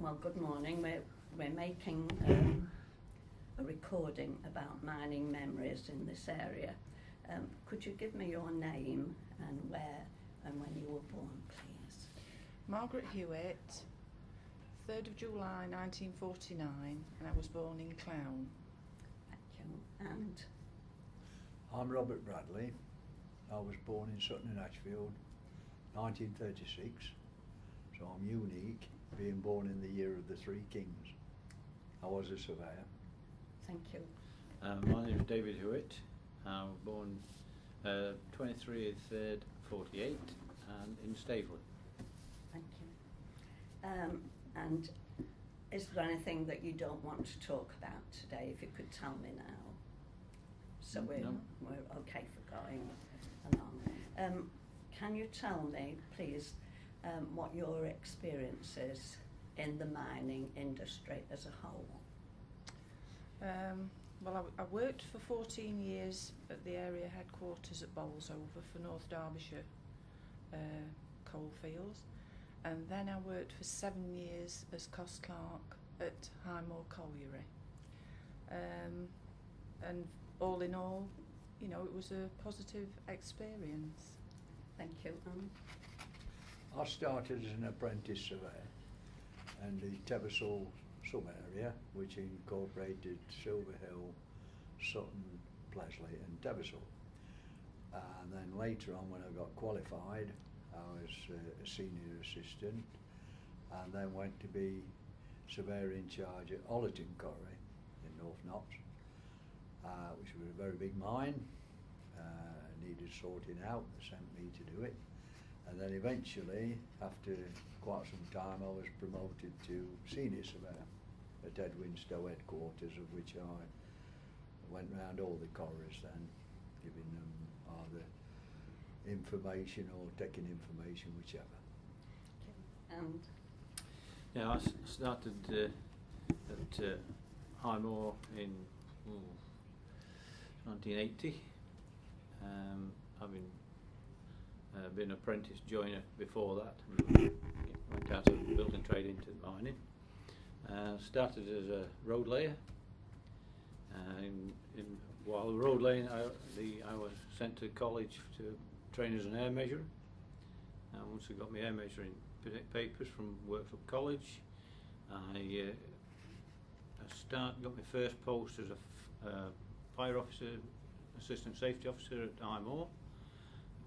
Well, good morning. We're making a recording about mining memories in this area. Could you give me your name and where and when you were born, please? Margaret Hewitt, 3rd of July 1949, and I was born in Clown. Thank you. And I'm Robert Bradley. I was born in Sutton and Ashfield, 1936, so I'm unique, being born in the year of the Three Kings. I was a surveyor. thank you. My name is David Hewitt. I was born 23rd 3rd 48 and in Staveley. Thank you. And is there anything that you don't want to talk about today? If you could tell me now, so we're okay for going along. Can you tell me, please, what your experience is in the mining industry as a whole? Well, I worked for 14 years at the area headquarters at Bolsover for North Derbyshire coalfields, and then I worked for 7 years as cost clerk at Highmoor Colliery. And all in all, you know, it was a positive experience. Thank you. I started as an apprentice surveyor in the Teversall sub-area, which incorporated Silverhill, Sutton, Pleasley and Teversall. And then later on, when I got qualified, I was a senior assistant and then went to be surveyor in charge at Ollerton Quarry in North Notts, which was a very big mine, needed sorting out. They sent me to do it. And then eventually, after quite some time, I was promoted to senior surveyor at Edwinstowe headquarters, of which I went round all the quarries then, giving them either information or taking information, whichever. And Yeah, I started at Highmoor in 1980. Having been apprentice joiner before that, went out of building trade into mining. Started as a road layer. While road laying, I was sent to college to train as an air measurer. Once I got my air measuring papers from Worksop College, I got my first post as a fire officer, assistant safety officer at Highmoor.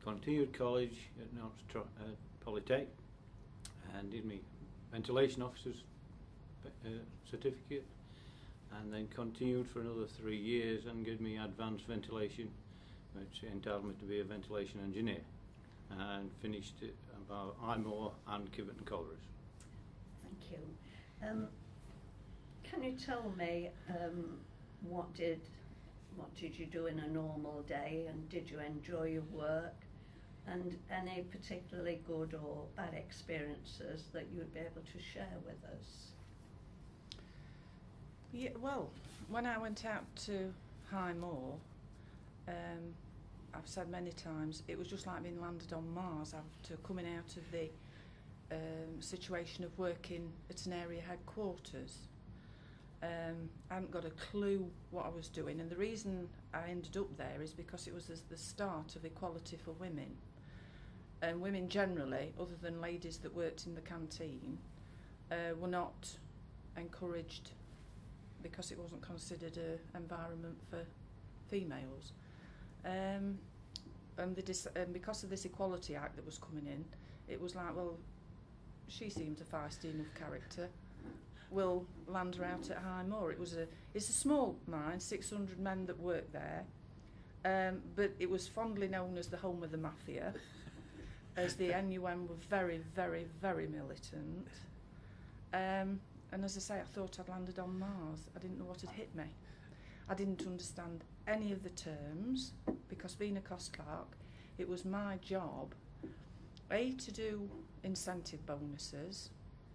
Continued college at Notts Polytech and did my ventilation officer's certificate, and then continued for another 3 years and gave me advanced ventilation, which entitled me to be a ventilation engineer, and finished it about Highmoor and Hewitt and Collieries. thank you. Can you tell me what did you do in a normal day, and did you enjoy your work, and any particularly good or bad experiences that you would be able to share with us? Yeah, well, when I went out to Highmoor, I've said many times, it was just like being landed on Mars after coming out of the situation of working at an area headquarters. I hadn't got a clue what I was doing, and the reason I ended up there is because it was the start of equality for women. And women generally, other than ladies that worked in the canteen, were not encouraged because it wasn't considered an environment for females. And because of this Equality Act that was coming in, it was like, well, she seems a feisty enough character, we'll land her out at Highmoor. It's a small mine, 600 men that work there, but it was fondly known as the home of the mafia, as the NUM were very, very, very militant. And as I say, I thought I'd landed on Mars. I didn't know what had hit me. I didn't understand any of the terms, because being a cost clerk, it was my job, A, to do incentive bonuses.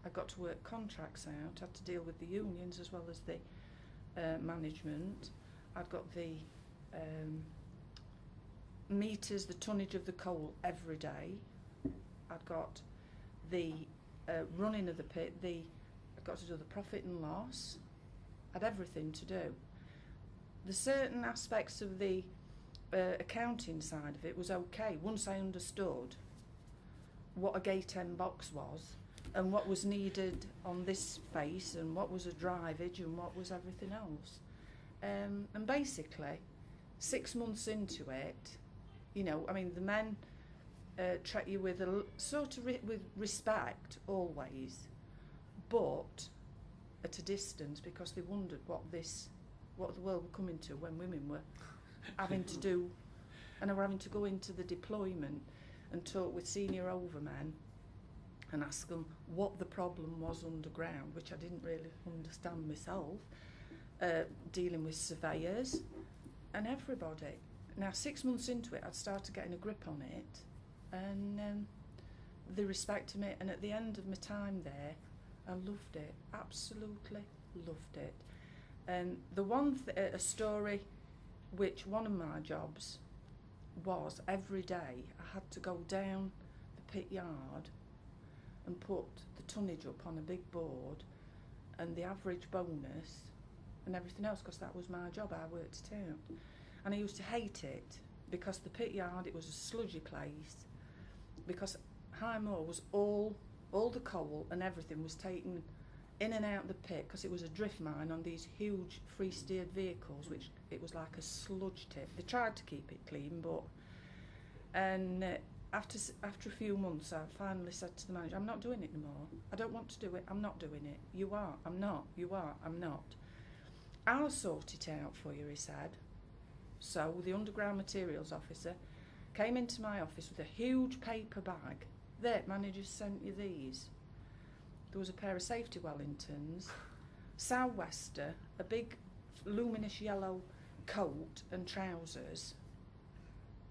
I got to work contracts out, had to deal with the unions as well as the management. I'd got the meters, the tonnage of the coal every day. I'd got the running of the pit, the got to do the profit and loss, had everything to do. The certain aspects of the accounting side of it was okay once I understood what a gate end box was and what was needed on this face and what was a drivage and what was everything else. And basically, 6 months into it, you know, I mean, the men treat you with a sort of with respect always, but at a distance, because they wondered what the world were coming to when women were having to do, and they were having to go into the deployment and talk with senior overmen and ask them what the problem was underground, which I didn't really understand myself, dealing with surveyors and everybody. Now, 6 months into it, I'd started getting a grip on it, and they respected me, and at the end of my time there, I loved it, absolutely loved it. And the one a story which one of my jobs was, every day I had to go down the pit yard and put the tonnage up on a big board and the average bonus and everything else, because that was my job, I worked it out. And I used to hate it because the pit yard, it was a sludgy place, because High Moor was all the coal and everything was taken in and out the pit, because it was a drift mine on these huge free-steered vehicles, which it was like a sludge tip. They tried to keep it clean, but after a few months, I finally said to the manager, I'm not doing it anymore. I don't want to do it. I'm not doing it. You are. I'm not. You are. I'm not. I'll sort it out for you, he said. So the underground materials officer came into my office with a huge paper bag. There, managers sent you these. There was a pair of safety Wellingtons, sou'wester, a big luminous yellow coat and trousers,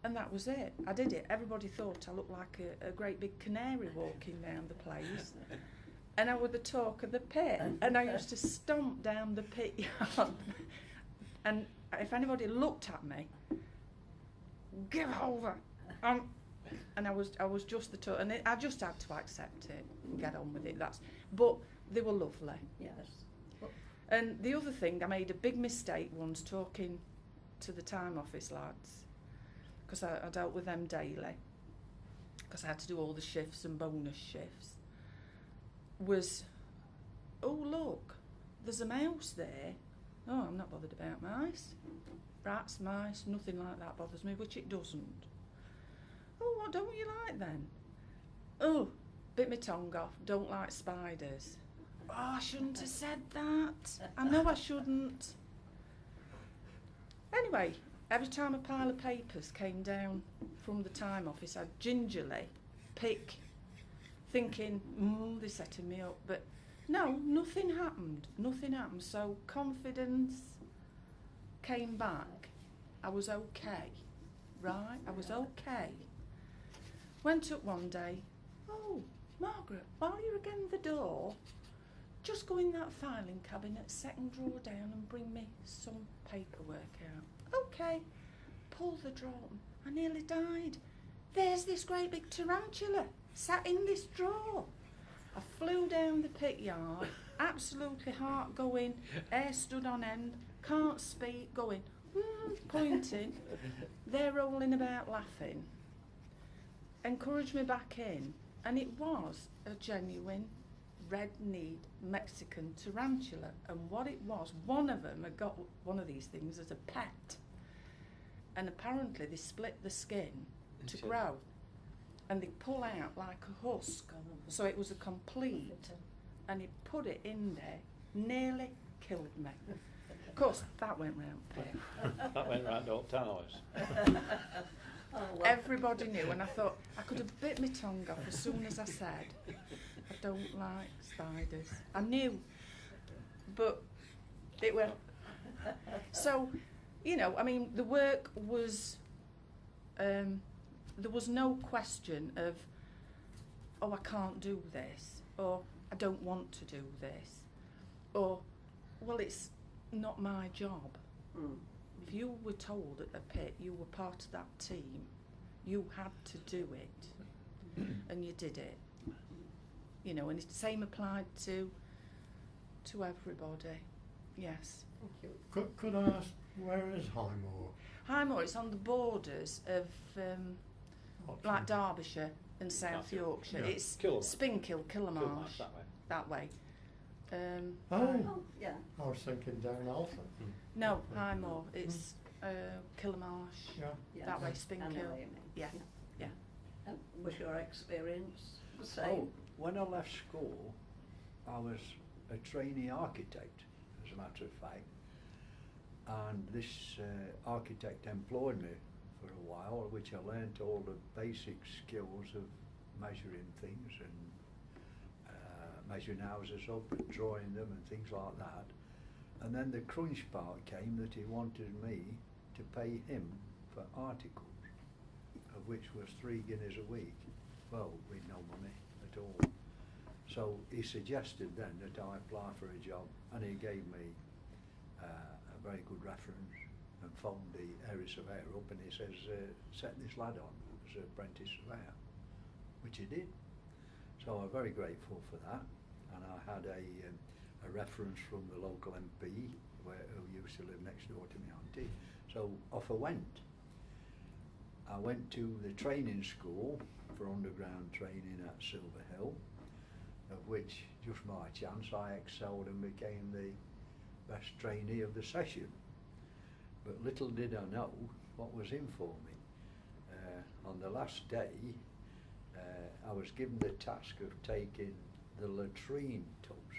and that was it. I did it. Everybody thought I looked like a great big canary walking down the place, and I was the talk of the pit, and I used to stomp down the pit yard, and if anybody looked at me, give over. And I was just the talk, and I just had to accept it and get on with it. But they were lovely. Yes. And the other thing, I made a big mistake once talking to the time office lads, because I dealt with them daily, because I had to do all the shifts and bonus shifts, was, oh look, there's a mouse there. Oh, I'm not bothered about mice. Rats, mice, nothing like that bothers me, which it doesn't. Oh, what don't you like then? Oh, bit my tongue off, don't like spiders. Oh, I shouldn't have said that. I know I shouldn't. Anyway, every time a pile of papers came down from the time office, I'd gingerly pick, thinking, they're setting me up. But no, nothing happened. Nothing happened. So confidence came back. I was okay. Right? I was okay. Went up one day, oh, Margaret, while you're again the door, just go in that filing cabinet, second drawer down, and bring me some paperwork out. Okay. Pull the drawer. I nearly died. There's this great big tarantula sat in this drawer. I flew down the pit yard, absolutely heart going, hair stood on end, can't speak, going, pointing. They're rolling about laughing. Encouraged me back in, and it was a genuine red-kneed Mexican tarantula. And what it was, one of them had got one of these things as a pet, and apparently they split the skin to grow, and they pull out like a husk, so it was a complete, and he put it in there, nearly killed me. Of course, that went round pit. That went round all towers. Oh, well. Everybody knew, and I thought I could have bit my tongue off as soon as I said, I don't like spiders. I knew, but it went. So, you know, I mean, the work was, there was no question of, oh, I can't do this, or I don't want to do this, or, well, it's not my job. If you were told at the pit you were part of that team, you had to do it, and you did it. You know, and the same applied to to everybody. Yes. Thank you. Could I ask, where is Highmore? Highmore, it's on the borders of like Derbyshire and South That's it. Yorkshire. Yeah. It's Kilmarsh. Spinkill, Kilmarsh, Kilmarsh, that way. that way. Oh, Oh, yeah. I was thinking down Alpha. No, Highmore. It's Kilmarsh. Yeah. Yes. That way, I Spinkill. know what you mean. Yeah, yeah. Was your experience the same? Oh, when I left school, I was a trainee architect, as a matter of fact. And this architect employed me for a while, which I learnt all the basic skills of measuring things and measuring houses up and drawing them and things like that. And then the crunch part came that he wanted me to pay him for articles, of which was 3 guineas a week. Well, we'd no money at all. So he suggested then that I apply for a job, and he gave me a very good reference and phoned the area surveyor up, and he says, set this lad on as an apprentice surveyor, which he did. So I'm very grateful for that, and I had a reference from the local MP who used to live next door to me auntie. So off I went. I went to the training school for underground training at Silver Hill, of which, just my chance, I excelled and became the best trainee of the session. But little did I know what was in for me. On the last day, I was given the task of taking the latrine tubs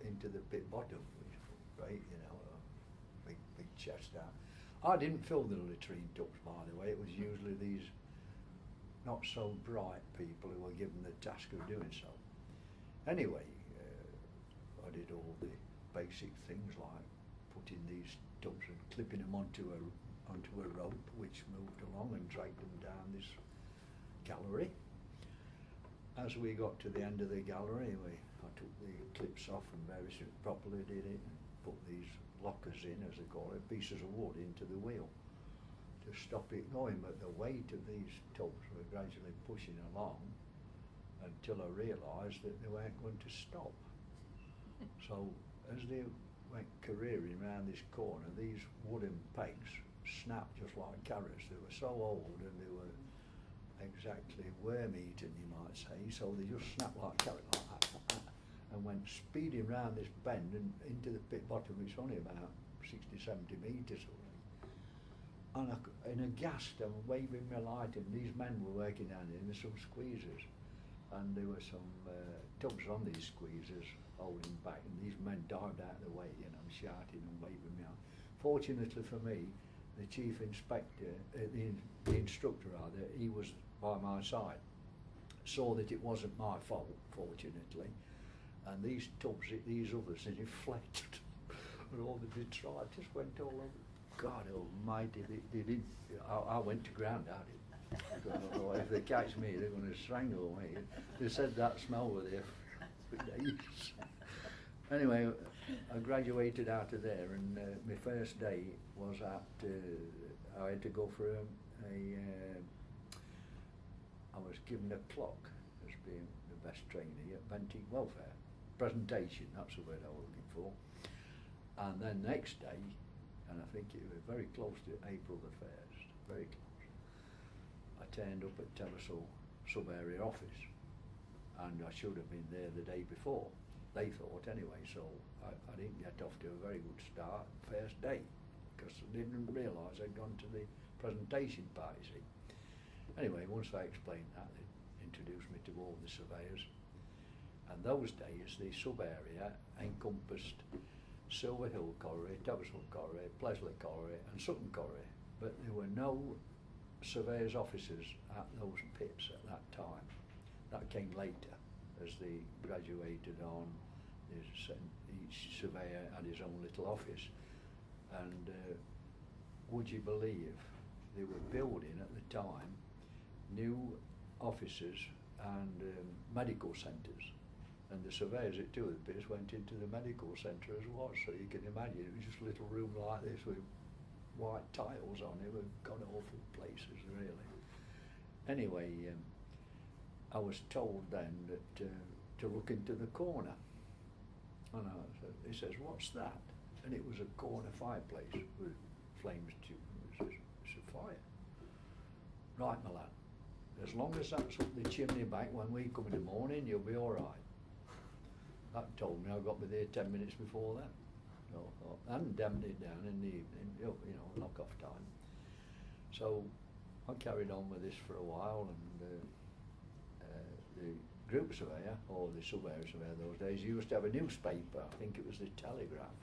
into the pit bottom, which was great, you know, a big chest out. I didn't fill the latrine tubs, by the way. It was usually these not so bright people who were given the task of doing so. Anyway, I did all the basic things like putting these tubs and clipping them onto a rope which moved along and dragged them down this gallery. As we got to the end of the gallery, I took the clips off and very properly did it and put these lockers in, as they call it, pieces of wood into the wheel to stop it going. But the weight of these tubs were gradually pushing along until I realised that they weren't going to stop. So as they went careering round this corner, these wooden pegs snapped just like carrots. They were so old and they were exactly worm-eaten, you might say, so they just snapped like carrots like that, and went speeding round this bend and into the pit bottom, which is only about 60-70 metres away. And in a ghast, I'm waving my light, and these men were working down here, and there's some squeezers, and there were some tubs on these squeezers holding back, and these men dived out of the way, you know, shouting and waving me out. Fortunately for me, the chief inspector, the instructor rather, he was by my side, saw that it wasn't my fault, fortunately, and these tubs, these others, they deflected, and all they did try, just went all over. God almighty, they did. I went to ground out it. Because if they catch me, they're going to strangle me. They said that smell was there for days. Anyway, I graduated out of there, and my first day was at. I had to go for I was given a clock as being the best trainee at Bentinck Welfare. Presentation, that's the word I was looking for. And then next day, and I think it was very close to April the 1st, very close, I turned up at Teversall sub-area office, and I should have been there the day before, they thought anyway, so I didn't get off to a very good start first day, because I didn't realise I'd gone to the presentation party, see. Anyway, once I explained that, they introduced me to all the surveyors, and those days the sub-area encompassed Silver Hill Colliery, Teversall Colliery, Pleasley Colliery and Sutton Colliery, but there were no surveyors' offices at those pits at that time. That came later as they graduated on. Each surveyor had his own little office, and would you believe they were building at the time new offices and medical centres. And the surveyors at two of the pits went into the medical centre as well, so you can imagine it was just a little room like this with white tiles on it, with god-awful places really. Anyway, I was told then that to look into the corner, And he says, what's that? And it was a corner fireplace with flames too. He says, it's a fire. Right, my lad, as long as that's up the chimney back when we come in the morning, you'll be all right. That told me I got me there 10 minutes before that. So, I hadn't dammed it down in the evening, you know, knock off time. So I carried on with this for a while, and the group surveyor, or the sub-area surveyor those days, used to have a newspaper, I think it was the Telegraph.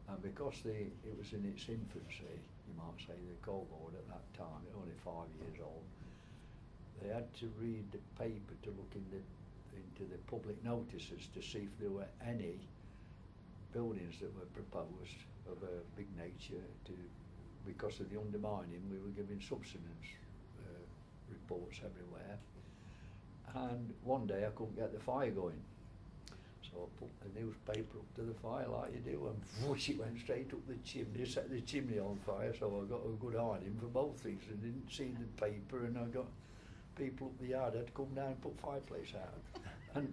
And because it was in its infancy, you might say, the coal board at that time, it was only 5 years old, they had to read the paper to look into the public notices to see if there were any buildings that were proposed of a big nature because of the undermining. We were giving subsidence reports everywhere, and one day I couldn't get the fire going. So I put the newspaper up to the fire like you do, and whoosh, it went straight up the chimney, set the chimney on fire. So I got a good hiding for both things, and didn't see the paper, and I got people up the yard had to come down and put fireplace out. And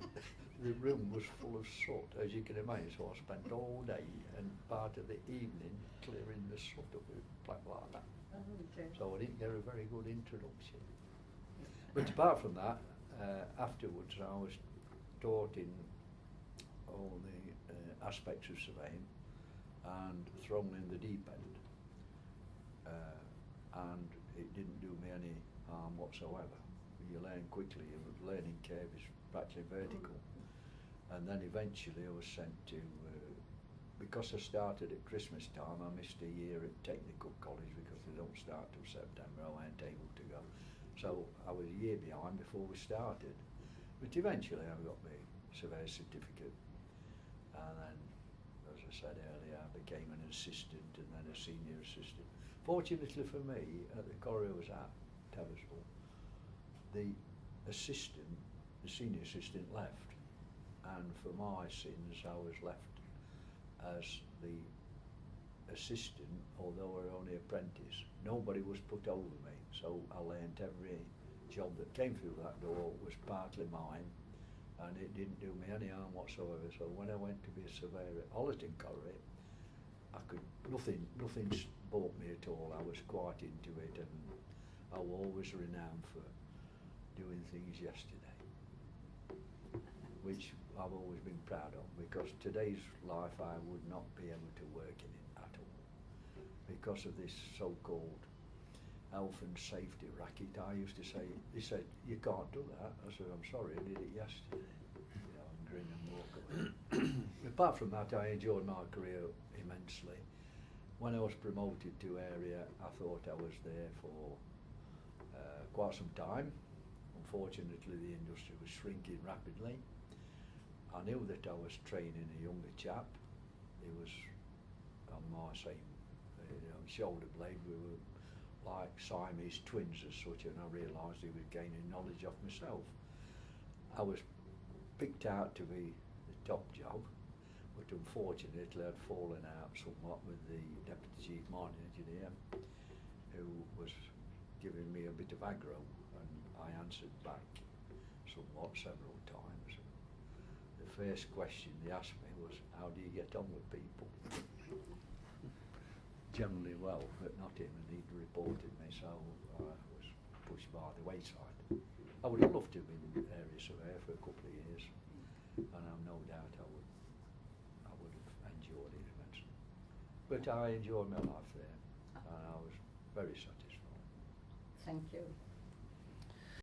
the room was full of soot, as you can imagine, so I spent all day and part of the evening clearing the soot up with black like that. Oh, dear. So I didn't get a very good introduction. But apart from that, afterwards I was taught in all the aspects of surveying and thrown in the deep end, and it didn't do me any harm whatsoever. You learn quickly, your learning curve is practically vertical. And then eventually I was sent to, because I started at Christmas time, I missed a year at technical college because they don't start till September. I weren't able to go. So I was a year behind before we started. But eventually I got my surveyor certificate. And then, as I said earlier, I became an assistant and then a senior assistant. Fortunately for me, at the quarry I was at, Tavistock, the senior assistant left. And for my sins, I was left as the assistant, although I was only apprentice. Nobody was put over me, so I learnt every job that came through that door was partly mine, and it didn't do me any harm whatsoever. So when I went to be a surveyor at Hollerton Quarry, nothing bought me at all. I was quite into it, and I was always renowned for doing things yesterday, which I've always been proud of, because today's life I would not be able to work in it at all because of this so-called health and safety racket. I used to say, they said, you can't do that. I said, I'm sorry, I did it yesterday. You know, and grin and walk away. Apart from that, I enjoyed my career immensely. When I was promoted to area, I thought I was there for quite some time. Unfortunately, the industry was shrinking rapidly. I knew that I was training a younger chap. He was on my same shoulder blade. We were like Siamese twins as such, and I realised he was gaining knowledge of myself. I was picked out to be the top job, but unfortunately I'd fallen out somewhat with the Deputy Chief Mining Engineer, who was giving me a bit of aggro, and I answered back somewhat several times. The first question they asked me was, how do you get on with people? Generally well, but not him, and he'd reported me, so I was pushed by the wayside. I would have loved to have been area surveyor for a couple of years, and I've no doubt I would have enjoyed it immensely. But I enjoyed my life there, and I was very satisfied. Thank you.